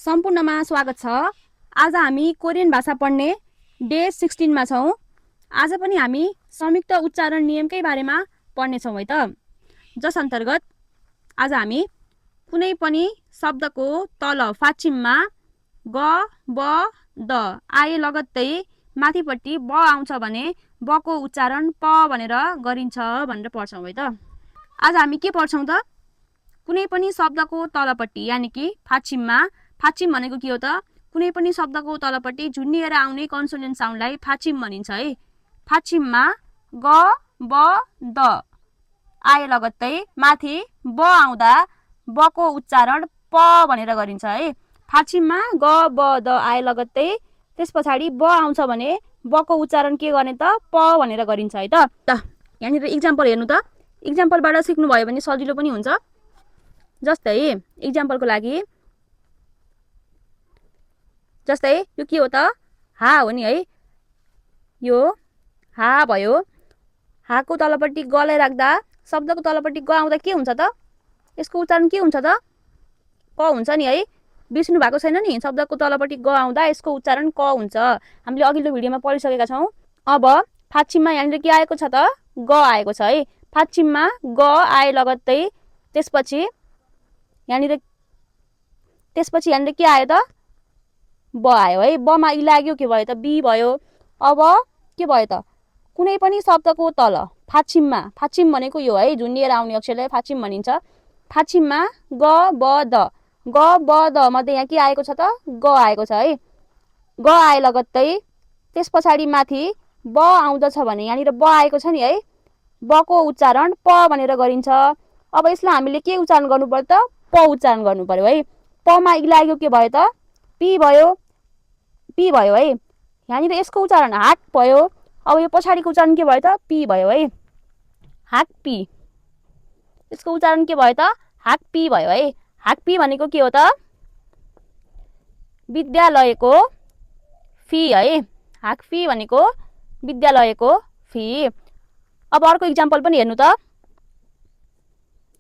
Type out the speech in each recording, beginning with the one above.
सम्पूर्णमा स्वागत छ। आज हामी कोरियन भाषा पढ्ने डे 16 मा छौं। आज पनि हामी संयुक्त उच्चारण नियमकै बारेमा पढ्ने छौं है त। जस अन्तर्गत आज हामी कुनै पनि शब्दको तल फाचिममा ग ब द आए लगत्तै माथिपट्टि ब आउँछ भने बको उच्चारण प भनेर गरिन्छ भनेर पढ्छौं है त। आज हामी के पढ्छौं त? कुनै पनि शब्दको तलपट्टि यानि कि फाचिममा, फाचिम भनेको के हो त? कुनै पनि शब्दको तलपट्टि झुन्डिएर आउने कन्सोनेन्ट साउन्डलाई फाचिम भनिन्छ है। फाचिममा ग ब द आए लगत्तै माथि ब आउँदा बको उच्चारण प भनेर गरिन्छ है। फाचिममा ग ब द आए लगत्तै त्यस पछाडि ब आउँछ भने बको उच्चारण के गर्ने त? प भनेर गरिन्छ है त। यहाँनिर इक्जाम्पल हेर्नु त। इक्जाम्पलबाट सिक्नु भयो भने सजिलो पनि हुन्छ। जस्तै इक्जाम्पलको लागि यो के हो त? हा हो नि है। यो हा भयो। हाको तलपट्टि गलाई राख्दा शब्दको तलपट्टि ग आउँदा के हुन्छ त? यसको उच्चारण के हुन्छ त? क हुन्छ नि है। बिर्सिनु भएको छैन नि? शब्दको तलपट्टि ग आउँदा यसको उच्चारण क हुन्छ। हामीले अघिल्लो भिडियोमा पढिसकेका छौं। अब फाचिममा यहाँनिर के आएको छ त? ग आएको छ है। फाचिममा ग आए लगत्तै त्यसपछि यहाँनिर के आयो त? ब आयो है। ब मा इ लाग्यो के भयो त? बी भयो। अब के भयो त? कुनै पनि शब्दको तल फाचिममा, फाचिम भनेको यो है, झुन्डिएर आउने अक्षरलाई फाचिम भनिन्छ। फाचिममा ग ब द, ग ब द मध्ये यहाँ के आएको छ त? ग आएको छ है। ग आए लगत्तै त्यस पछाडि माथि ब आउँदछ भने यहाँनिर ब आएको छ नि है। बको उच्चारण प भनेर गरिन्छ। अब यसलाई हामीले के उच्चारण गर्नु पर्यो त? प उच्चारण गर्नु पर्यो है। प मा इ लाग्यो के भयो त? पी भयो। पी भयो है। यहाँनिर यसको उच्चारण हाक भयो। अब यो पछाडिको उच्चारण के भयो त? पी भयो है। हाक पी। यसको उच्चारण के भयो त? हाक पी भयो है। हाक पी भनेको के हो त? विद्यालयको फी है। हाक फी भनेको विद्यालयको फी। अब अर्को इक्जाम्पल पनि हेर्नु त।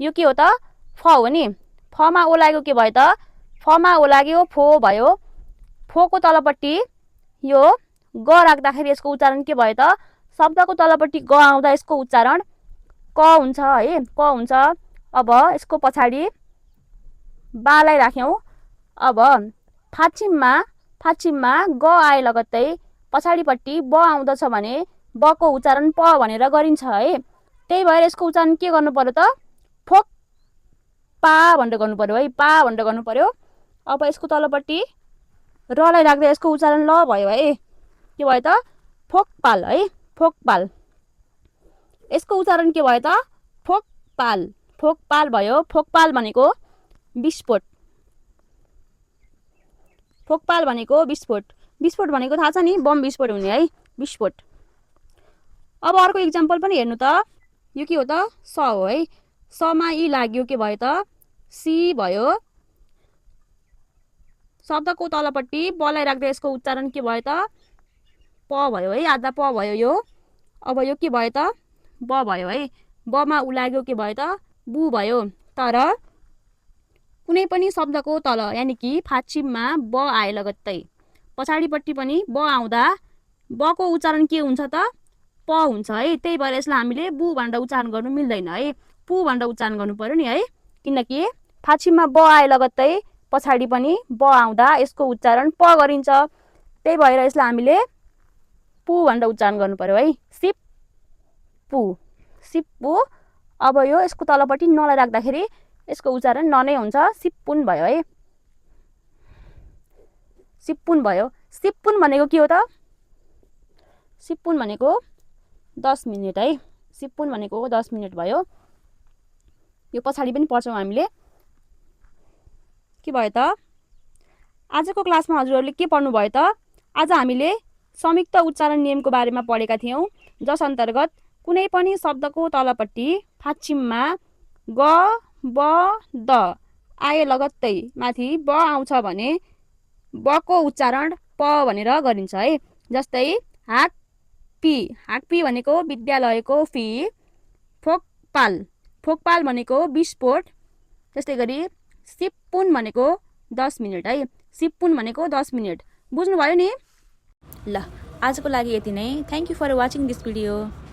यो के हो त? फ हो नि। फ मा ओ लाग्यो के भयो त? फ मा ओ लाग्यो फो भयो। फोको तलपट्टि यो ग राख्दाखेरि यसको उच्चारण के भयो त? शब्दको तलपट्टि ग आउँदा यसको उच्चारण क हुन्छ है। क हुन्छ। अब यसको पछाडि बालाई राख्यौं। अब फाचिममा ग आए लगत्तै पछाडिपट्टि ब आउँदछ भने बको उच्चारण प भनेर गरिन्छ है। त्यही भएर यसको उच्चारण के गर्नु पर्यो त? फोक पा भनेर गर्नु पर्यो है। पा भनेर गर्नु पर्यो। अब यसको तलपट्टि रलाई राख्दा यसको उच्चारण ल भयो है। के भयो त? फोकपाल है। फोकपाल। यसको उच्चारण के भयो त? फोकपाल। फोकपाल भयो। फोकपाल भनेको विस्फोट। फोकपाल भनेको विस्फोट। विस्फोट भनेको थाहा छ नि? बम विस्फोट हुने है। विस्फोट। अब अर्को इक्जाम्पल पनि हेर्नु त। यो के हो त? स हो है। स मा इ लाग्यो के भयो त? सी भयो। शब्दको तलपट्टि बलाई राख्दा यसको उच्चारण के भयो त? प भयो है। आधा प भयो यो। अब यो के भयो त? ब भयो है। ब मा उ लाग्यो के भयो त? बु भयो। तर कुनै पनि शब्दको तल यानि कि फाचिममा ब आए लगत्तै पछाडिपट्टि पनि ब आउँदा बको उच्चारण के हुन्छ त? प हुन्छ है। त्यही भएर यसलाई हामीले बु भनेर उच्चारण गर्नु मिल्दैन है। पु भनेर उच्चारण गर्नु पर्यो नि है। किनकि फाचिममा ब आए लगत्तै पछाडि पनि ब आउँदा यसको उच्चारण प गरिन्छ। त्यही भएर यसलाई हामीले पु भनेर उच्चारण गर्नु पर्यो है। सिप्पु। सिप्पु। अब यो यसको तलपट्टि नलाई राख्दाखेरि यसको उच्चारण न नै हुन्छ। सिप्पुन भयो है। सिप्पुन भयो। सिप्पुन भनेको के हो त? सिप्पुन भनेको 10 मिनेट है। सिप्पुन भनेको 10 मिनेट भयो। यो पछाडि पनि पढ्छौं हामीले। के भयो त? आजको क्लासमा हजुरहरूले के पढ्नु भयो त? आज हामीले संयुक्त उच्चारण नियमको बारेमा पढेका थियौं। जस अन्तर्गत कुनै पनि शब्दको तलपट्टि फाचिममा ग ब द आए लगत्तै माथि ब आउँछ भने बको उच्चारण प भनेर गरिन्छ है। जस्तै हाक पी। हाक पी भनेको विद्यालयको फी। फोकपाल। फोकपाल भनेको विस्फोट। त्यस्तै गरी सिप्पुन भनेको 10 मिनट है। सिपुन भनेको 10 मिनट। बुझ्नुभयो नि? ल आजको लागि यति नै। Thank you for watching this video.